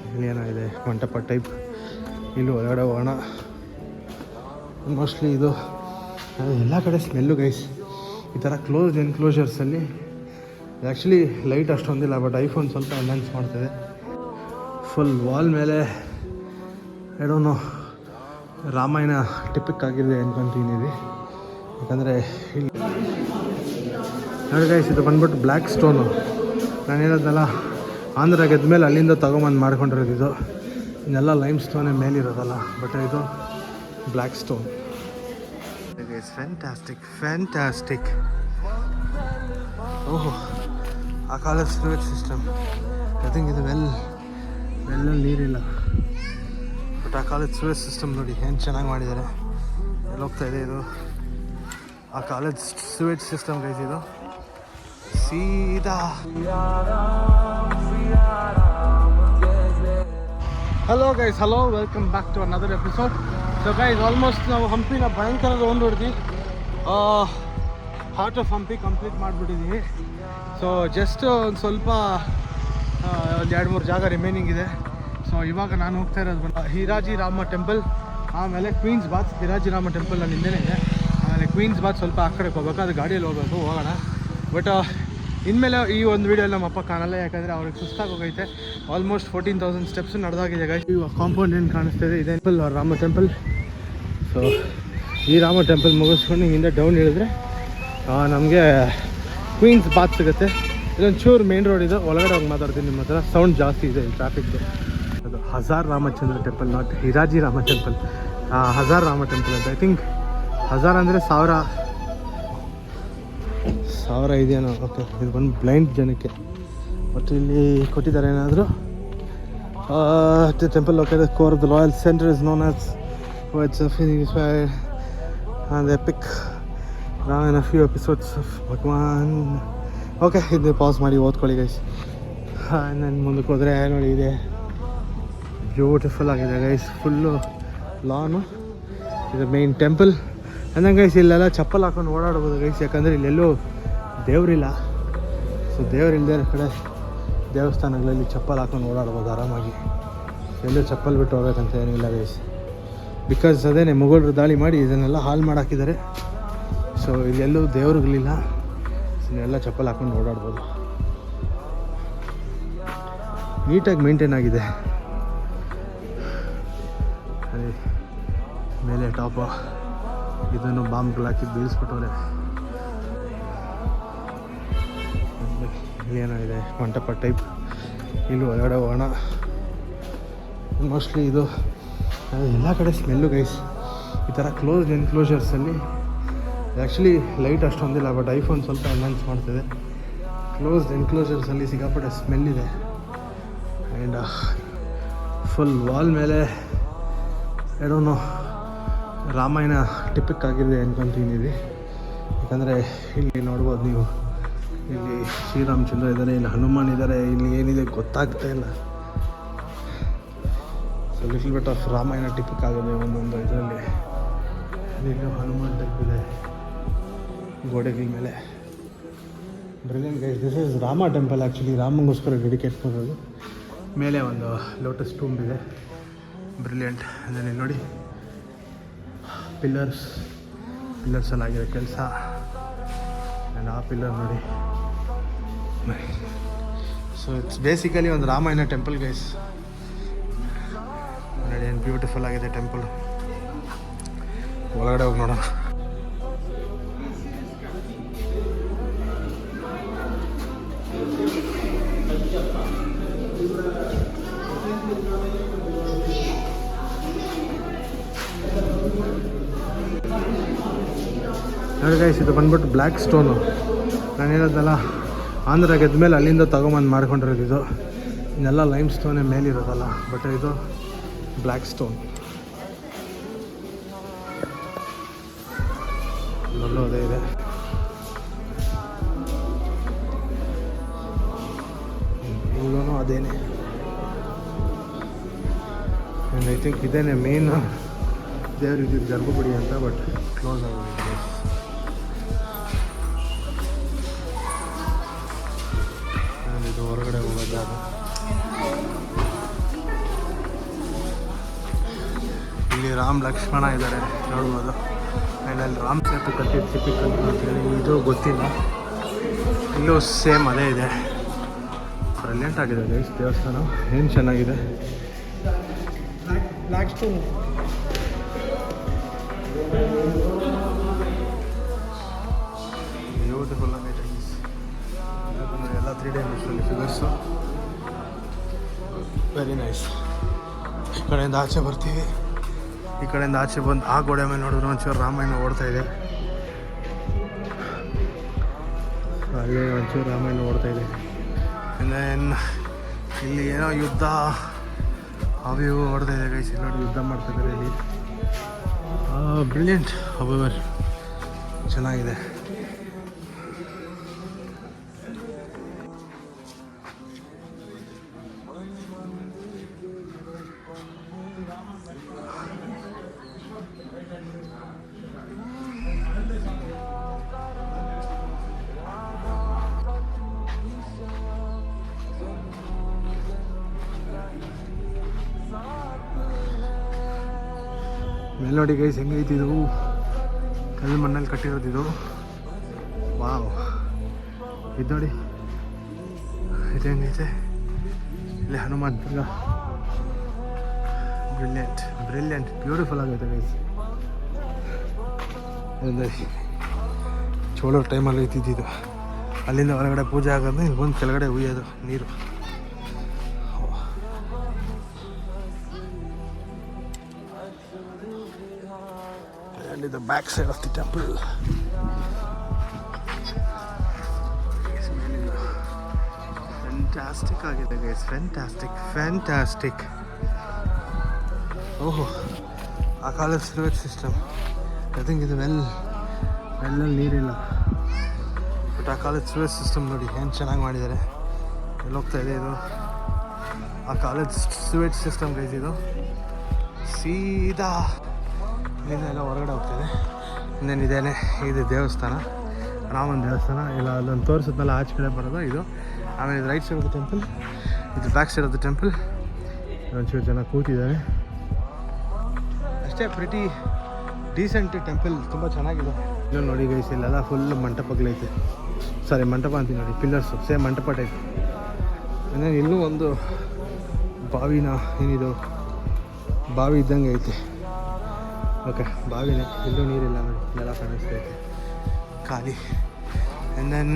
ಇಲ್ಲೇನೋ ಇದೆ ಮಂಟಪ ಟೈಪ್. ಇಲ್ಲಿ ಒಳಗಡೆ ಹೋಗೋಣ. ಮೋಸ್ಟ್ಲಿ ಇದು ಎಲ್ಲ ಕಡೆ ಸ್ಮೆಲ್ಲು ಗೈಸ್. ಈ ಥರ ಕ್ಲೋಸ್ಡ್ ಎನ್ಕ್ಲೋಷರ್ಸಲ್ಲಿ ಆ್ಯಕ್ಚುಲಿ ಲೈಟ್ ಅಷ್ಟೊಂದಿಲ್ಲ, ಬಟ್ ಐಫೋನ್ ಸ್ವಲ್ಪ ಎನ್ಹಾನ್ಸ್ ಮಾಡ್ತಿದೆ. ಫುಲ್ ವಾಲ್ ಮೇಲೆ ಏನೋ ರಾಮಾಯಣ ಟಿಪಿಕ್ ಆಗಿದೆ ಅಂದ್ಕೊತೀನಿ. ಯಾಕಂದರೆ ಇಲ್ಲಿ ನೋಡಿ ಗೈಸ್, ಇದು ಬಂದ್ಬಿಟ್ಟು ಬ್ಲ್ಯಾಕ್ ಸ್ಟೋನು. ನಾನು ಹೇಳೋದಲ್ಲ, ಆಂಧ್ರ ಗೆದ್ಮೇಲೆ ಅಲ್ಲಿಂದ ತೊಗೊಂಬಂದು ಮಾಡ್ಕೊಂಡಿರೋದು ಇದು. ಇನ್ನೆಲ್ಲ ಲೈಮ್ ಸ್ಟೋನೇ ಮೇಲಿರೋದಲ್ಲ, ಬಟ್ ಇದು ಬ್ಲ್ಯಾಕ್ ಸ್ಟೋನ್. Fantastic fantastic. ಓಹೋ, ಆ ಕಾಲದ ಸ್ಟೋರೇಜ್ ಸಿಸ್ಟಮ್. ಐ ಥಿಂಕ್ ಇದು ವೆಲ್ಲಲ್ಲಿ ನೀರಿಲ್ಲ, ಬಟ್ ಆ ಕಾಲದ ಸ್ಟೋರೇಜ್ ಸಿಸ್ಟಮ್ ನೋಡಿ ಏನು ಚೆನ್ನಾಗಿ ಮಾಡಿದ್ದಾರೆ. ಎಲ್ಲಿ ಹೋಗ್ತಾ ಇದೆ ಇದು? ಆ ಕಾಲೇಜ್ ಸ್ವೇಟ್ ಸಿಸ್ಟಮ್ ಗೈಸ್ ಇದು ಸೀದಾ. Hello guys, hello, welcome back to another episode. So guys, almost ನಾವು ಹಂಪಿನ ಭಯಂಕರ ರೌಂಡ್ ಹೊಡೆದು ಹಾರ್ಟ್ ಆಫ್ ಹಂಪಿ ಕಂಪ್ಲೀಟ್ ಮಾಡಿಬಿಟ್ಟಿದ್ದೀವಿ. ಸೊ ಜಸ್ಟ್ ಒಂದು ಸ್ವಲ್ಪ ಒಂದು 2-3 ಜಾಗ ರಿಮೈನಿಂಗ್ ಇದೆ. ಸೊ ಇವಾಗ ನಾನು ಹೋಗ್ತಾ ಇರೋದು ಹಿರಾಜಿ ರಾಮ ಟೆಂಪಲ್, ಆಮೇಲೆ ಕ್ವೀನ್ಸ್ ಬಾತ್. ಹಿರಾಜಿ ರಾಮ ಟೆಂಪಲ್ ನಾನು ಹಿಂದೆನೇ ಇದೆ, ಆಮೇಲೆ ಕ್ವೀನ್ಸ್ ಬಾತ್ ಸ್ವಲ್ಪ ಆ ಕಡೆಗೆ ಹೋಗ್ಬೇಕು, ಅದು ಗಾಡಿಯಲ್ಲಿ ಹೋಗೋಣ. ಬಟ್ ಇನ್ಮೇಲೆ ಈ ಒಂದು ವೀಡಿಯೋಲ್ಲಿ ನಮ್ಮ ಅಪ್ಪ ಕಾಣಲ್ಲ, ಯಾಕಂದರೆ ಅವ್ರಿಗೆ ಸುಸ್ತಾಗಿ ಹೋಗೈತೆ. ಆಲ್ಮೋಸ್ಟ್ 14,000 ಸ್ಟೆಪ್ಸ್ ನಡೆದಾಗಿದೆ ಗೈಸ್. ಇವಾಗ ಕಾಂಪೌಂಡ್ ಏನು ಕಾಣಿಸ್ತಿದೆ ಇದೆ ಟೆಂಪಲ್, ರಾಮ ಟೆಂಪಲ್. ಸೊ ಈ ರಾಮ ಟೆಂಪಲ್ ಮುಗಿಸ್ಕೊಂಡು ಹಿಂದೆ ಡೌನ್ ಇಳಿದ್ರೆ ನಮಗೆ ಕ್ವೀನ್ಸ್ ಬಾತ್ ಸಿಗುತ್ತೆ. ಇದೊಂದು ಚೂರು ಮೇನ್ ರೋಡ್ ಇದು, ಒಳಗಡೆ ಹೋಗಿ ಮಾತಾಡ್ತೀನಿ ನಿಮ್ಮ ಹತ್ರ. ಸೌಂಡ್ ಜಾಸ್ತಿ ಇದೆ ಇಲ್ಲಿ, ಟ್ರಾಫಿಕ್ದು. ಅದು ಹಜಾರ್ ರಾಮಚಂದ್ರ ಟೆಂಪಲ್, ನಾಟ್ ಹಿರಾಜಿ ರಾಮ ಟೆಂಪಲ್. ಹಜಾರ್ ರಾಮ ಟೆಂಪಲ್ ಅಂತ. ಐ ಥಿಂಕ್ ಹಜಾರ್ ಅಂದರೆ 1000 ಇದೆಯೇನೋ. ಓಕೆ, ಇದು ಬಂದು ಬ್ಲೈಂಡ್ ಜನಕ್ಕೆ. ಮತ್ತು ಇಲ್ಲಿ ಕೊಟ್ಟಿದ್ದಾರೆ ಏನಾದರೂ temple located core the royal centre is known as words of and epic Ramayana few episodes of Bhagwan. Okay, ಇದು ಪಾಸ್ ಮಾಡಿ ಓದ್ಕೊಳ್ಳಿ ಗೈಸ್. ನಾನು ಮುಂದಕ್ಕೆ ಹೋದರೆ ನೋಡಿ ಇದೆ, ಬ್ಯೂಟಿಫುಲ್ ಆಗಿದೆ ಗೈಸ್. Full lawn. ಇದು ಮೇನ್ ಟೆಂಪಲ್. ಅಂದಂಗೆ ಗೈಸ್, ಇಲ್ಲೆಲ್ಲ ಚಪ್ಪಲ್ ಹಾಕೊಂಡು ಓಡಾಡ್ಬೋದು ಗೈಸ್, ಯಾಕಂದರೆ ಇಲ್ಲೆಲ್ಲೂ ದೇವರಿಲ್ಲ. ಸೊ ದೇವರಿಲ್ಲದೆ ಕಡೆ ದೇವಸ್ಥಾನಗಳಲ್ಲಿ ಚಪ್ಪಲ್ ಹಾಕೊಂಡು ಓಡಾಡ್ಬೋದು ಆರಾಮಾಗಿ. ಎಲ್ಲೂ ಚಪ್ಪಲ್ ಬಿಟ್ಟು ಹೋಗ್ಬೇಕಂತ ಏನಿಲ್ಲ ಗೈಸ್. ಬಿಕಾಸ್ ಅದೇನೆ ಮುಘಲರು ದಾಳಿ ಮಾಡಿ ಇದನ್ನೆಲ್ಲ ಹಾಳು ಮಾಡಾಕಿದ್ದಾರೆ. ಸೊ ಇಲ್ಲೆಲ್ಲೂ ದೇವ್ರುಗಳಿಲ್ಲ, ಇಲ್ಲೆಲ್ಲ ಚಪ್ಪಲ್ ಹಾಕೊಂಡು ಓಡಾಡ್ಬೋದು. ನೀಟಾಗಿ ಮೇಂಟೈನ್ ಆಗಿದೆ. ಅದೇ ಮೇಲೆ ಟಾಪ ಇದನ್ನು ಬಾಂಬ್ಗಳು ಹಾಕಿ ಬೀಳಿಸ್ಬಿಟ್ಟವ್ರೆ. ಏನೋ ಇದೆ ಮಂಟಪ ಟೈಪ್. ಇಲ್ಲಿ ಒಳಗಡೆ ಹೋಗೋಣ. ಮೋಸ್ಟ್ಲಿ ಇದು ಎಲ್ಲ ಕಡೆ ಸ್ಮೆಲ್ಲು ಗೈಸ್. ಈ ಥರ ಕ್ಲೋಸ್ಡ್ ಎನ್ಕ್ಲೋಷರ್ಸಲ್ಲಿ ಆ್ಯಕ್ಚುಲಿ ಲೈಟ್ ಅಷ್ಟೊಂದಿಲ್ಲ, ಬಟ್ ಐಫೋನ್ ಸ್ವಲ್ಪ ಎನ್ಹಾನ್ಸ್ ಮಾಡ್ತಿದೆ. ಕ್ಲೋಸ್ಡ್ ಎನ್ಕ್ಲೋಷರ್ಸಲ್ಲಿ ಸಿಕ್ಕಾಪಟ್ಟೆ ಸ್ಮೆಲ್ ಇದೆ. ಆ್ಯಂಡ್ ಫುಲ್ ವಾಲ್ ಮೇಲೆ ಏನೋ ರಾಮಾಯಣ ಟಿಪಿಕ್ ಆಗಿದೆ ಅಂದ್ಕೊತೀನಿ. ಯಾಕಂದರೆ ಇಲ್ಲಿ ನೋಡ್ಬೋದು ನೀವು, ಇಲ್ಲಿ ಶ್ರೀರಾಮಚಂದ್ರ ಇದ್ದಾರೆ, ಇಲ್ಲಿ ಹನುಮಾನ್ ಇದ್ದಾರೆ, ಇಲ್ಲಿ ಏನಿದೆ ಗೊತ್ತಾಗ್ತಾ ಇಲ್ಲ. So little bit of Ramayana topic ಆಗಿದೆ ಒಂದೊಂದು ಇದರಲ್ಲಿ. ಇಲ್ಲಿ ಹನುಮಾನ್ ಟೈಪ್ ಇದೆ ಗೋಡೆಗಳ ಮೇಲೆ. Brilliant guys, this is Rama temple. Actually ರಾಮಂಗೋಸ್ಕರ ಡೆಡಿಕೇಟ್ ಮಾಡೋದು. ಮೇಲೆ ಒಂದು ಲೋಟಸ್ ಟೂಂಬ್ ಇದೆ, ಬ್ರಿಲಿಯಂಟ್. ಅದರಲ್ಲಿ ನೋಡಿ ಪಿಲ್ಲರ್ಸಲ್ಲಿ ಆಗಿರೋ ಕೆಲಸ. ಆ್ಯಂಡ್ ಆ ಪಿಲ್ಲರ್ ನೋಡಿ. ಸೊ ಇಟ್ಸ್ ಬೇಸಿಕಲಿ ಒಂದು ರಾಮಾಯಣ ಟೆಂಪಲ್ ಗೈಸ್. ನೋಡಿ ಏನು ಬ್ಯೂಟಿಫುಲ್ ಆಗಿದೆ ಟೆಂಪಲ್. ಒಳಗಡೆ ಹೋಗಿ ನೋಡೋಣ. ನೋಡಿ ಗೈಸ್, ಇದು ಬಂದ್ಬಿಟ್ಟು ಬ್ಲ್ಯಾಕ್ ಸ್ಟೋನು. ನಾನು ಹೇಳೋದಲ್ಲ, ಆಂಧ್ರ ಗೆದ್ಮೇಲೆ ಅಲ್ಲಿಂದ ತೊಗೊಂಬಂದು ಮಾಡ್ಕೊಂಡಿರೋದು ಇದು. ಇನ್ನೆಲ್ಲ ಲೈಮ್ ಸ್ಟೋನೇ ಮೇಲಿರೋದಲ್ಲ, ಬಟ್ ಇದು ಬ್ಲ್ಯಾಕ್ ಸ್ಟೋನ್. ಅಲ್ಲೂ ಅದೇ ಇದೆ. ಇಲ್ಲೂ ಅದೇನೆ. ಆ್ಯಂಡ್ ಐ ಥಿಂಕ್ ಇದೇನೆ ಮೇನ್ ದೇವ್ರಿಗೆ ಗರ್ಭಗುಡಿ ಅಂತ, ಬಟ್ ಕ್ಲೋಸ್ ಆಗೋಗಿದೆ. ಇದು ಹೊರಗಡೆ ಹೋಗೋದು. ಇಲ್ಲಿ ರಾಮ್ ಲಕ್ಷ್ಮಣ ಇದ್ದಾರೆ ನೋಡ್ಬೋದು. ಆ್ಯಂಡ್ ಅಲ್ಲಿ ರಾಮ್ ಸೇತು ಕಟ್ಟಿದ್ದು ಟಿಪಿಕಲ್ ಅಂತೇಳಿ ಇದು ಗೊತ್ತಿಲ್ಲ. ಇಲ್ಲೂ ಸೇಮ್ ಅದೇ ಇದೆ. ಬ್ರಿಲಿಯಂಟ್ ಆಗಿದೆ ಗೈಸ್ ದೇವಸ್ಥಾನ, ಏನು ಚೆನ್ನಾಗಿದೆ. ಬ್ಲ್ಯಾಕ್ ಸ್ಟೋನ್ ಬ್ಯೂಟಿಫುಲ್ ಆಗಿದೆ ಗೈಸ್. ಎಲ್ಲ 3 ಡೈಮೆನ್ಷನಲ್ ಫಿಗರ್ಸು, ವೆರಿ ನೈಸ್. ಈ ಕಡೆಯಿಂದ ಆಚೆ ಬರ್ತೀವಿ. ಈ ಕಡೆಯಿಂದ ಆಚೆ ಬಂದು ಆ ಗೋಡೆ ಮೇಲೆ ನೋಡಿದ್ರೆ ಒಂಚೂರು ರಾಮಾಯಣ ಓಡ್ತಾ ಇದೆ. ಅಲ್ಲಿ ಒಂಚೂರು ರಾಮಾಯಣ ಓಡ್ತಾ ಇದೆ. ಇಲ್ಲಿ ಏನೋ ಯುದ್ಧ ಅವು ಇವು ಓಡ್ತಾ ಇದೆ ಗೈಸ್. ನೋಡಿ ಯುದ್ಧ ಮಾಡ್ತಿದ್ದಾರೆ ಇಲ್ಲಿ. ಬ್ರಿಲಿಯಂಟ್, ಹಬರ್ ಚೆನ್ನಾಗಿದೆ. ಮೇಲೆ ನೋಡಿ ಗೈಸ್ ಹೆಂಗೈತಿ ಇದು, ಕಲ್ಲು ಮಣ್ಣಲ್ಲಿ ಕಟ್ಟಿರೋದಿದು. ವಾವ್, ಇದು ನೋಡಿ ಇದು ಹೆಂಗೈತೆ. ಇಲ್ಲಿ ಹನುಮಾನ್ ತಿರ್ಗ ಬ್ರಿಲಿಯಂಟ್ ಬ್ರಿಲಿಯಂಟ್ ಬ್ಯೂಟಿಫುಲ್ ಆಗೈತೆ ಗೈಸ್. ಚೋಳರ ಟೈಮಲ್ಲಿ ಐತಿದ್ದು. ಅಲ್ಲಿಂದ ಹೊರಗಡೆ ಪೂಜೆ ಆಗೋದು, ಇಲ್ಲಿ ಬಂದು ಕೆಳಗಡೆ ಹುಯ್ಯೋದು ನೀರು. And the back side of the temple. Fantastic ಆಗಿದೆ guys, fantastic. ಓಹೋ, ಆ ಕಾಲದ ಸಿಲ್ವೇಜ್ ಸಿಸ್ಟಮ್. ಐ ಥಿಂಕ್ ಇದು ವೆಲ್ಲಲ್ಲಿ ನೀರಿಲ್ಲ, ಬಟ್ ಆ ಕಾಲದ ಸಿಲ್ವೇಜ್ ಸಿಸ್ಟಮ್ ನೋಡಿ ಏನು ಚೆನ್ನಾಗಿ ಮಾಡಿದ್ದಾರೆ. ಎಲ್ಲಿ ಹೋಗ್ತಾ ಇದೆ ಇದು? ಆ ಕಾಲದ ಸಿಲ್ವೇಜ್ ಸಿಸ್ಟಮ್ ಗೈಸ್ ಇದು. ಸೀದಾ ಇಲ್ಲಿಂದ ಎಲ್ಲ ಹೊರಗಡೆ ಹೋಗ್ತಾಯಿದೆ. ಇನ್ನೇನು ಇದೇನೆ ಇದು ದೇವಸ್ಥಾನ, ರಾಮನ ದೇವಸ್ಥಾನ. ಇಲ್ಲ ಅಲ್ಲೊಂದು ತೋರಿಸಿದ್ನಲ್ಲ ಆಚೆ ಕಡೆ ಬರೋದು ಇದು. ಆಮೇಲೆ ಇದು right side of the temple, ಇದು back side of the temple. ಒಂಚೂರು ಜನ ಕೂತಿದ್ದಾರೆ ಅಷ್ಟೇ. ಪ್ರಿಟಿ ಡೀಸೆಂಟ್ ಟೆಂಪಲ್, ತುಂಬ ಚೆನ್ನಾಗಿದೆ. ಇಲ್ಲಿ ನೋಡಿ ಗೈಸ್, ಇಲ್ಲೆಲ್ಲ ಫುಲ್ ಮಂಟಪಗಳೈತೆ. ಸಾರಿ ಮಂಟಪ ಅಂತೀನಿ ನೋಡಿ, ಪಿಲ್ಲರ್ಸು ಸೇಮ್ ಮಂಟಪ ಟೈಪ್. ಇನ್ನೇನು ಇನ್ನೂ ಒಂದು ಬಾವಿನ ಏನಿದು ಬಾವಿ ಇದ್ದಂಗೆ ಐತೆ. ಓಕೆ, ಬಾವಿನೇ, ಎಲ್ಲೂ ನೀರಿಲ್ಲ ನೋಡಿ, ಎಲ್ಲ ಕಾಣಿಸ್ತೈತೆ ಖಾಲಿ. ದೆನ್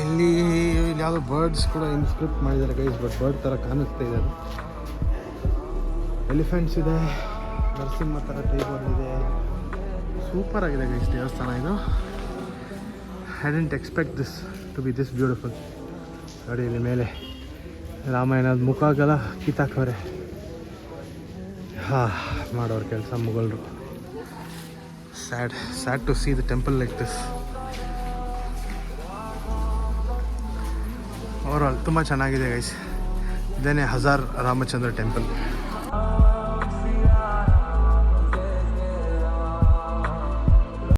ಇಲ್ಲಿ ಯಾವುದೋ ಬರ್ಡ್ಸ್ ಕೂಡ ಇನ್ಸ್ಕ್ರಿಪ್ಟ್ ಮಾಡಿದ್ದಾರೆ ಗೈಸ್, ಬಟ್ ಬರ್ಡ್ ಥರ ಕಾಣಿಸ್ತಾ ಇದೆ. ಅದು ಎಲಿಫೆಂಟ್ಸ್ ಇದೆ, ನರಸಿಂಹ ಥರ ಟೈಪ್ ಇದೆ. ಸೂಪರ್ ಆಗಿದೆ ಗೈಸ್ ದೇವಸ್ಥಾನ ಇದು. I didn't expect this to be this beautiful. ನೋಡಿ ಇಲ್ಲಿ ಮೇಲೆ ರಾಮಾಯಣದ ಮುಖಾಗೆಲ್ಲ ಕಿತ್ತಾಕವ್ರೆ. ಮಾಡೋರು ಕೆಲಸ ಮುಗಲ್ರು. Sad to see the temple like this. Overall ತುಂಬ ಚೆನ್ನಾಗಿದೆ ಗೈಸ್. ಇದೇನೇ ಹಜಾರ್ ರಾಮಚಂದ್ರ ಟೆಂಪಲ್.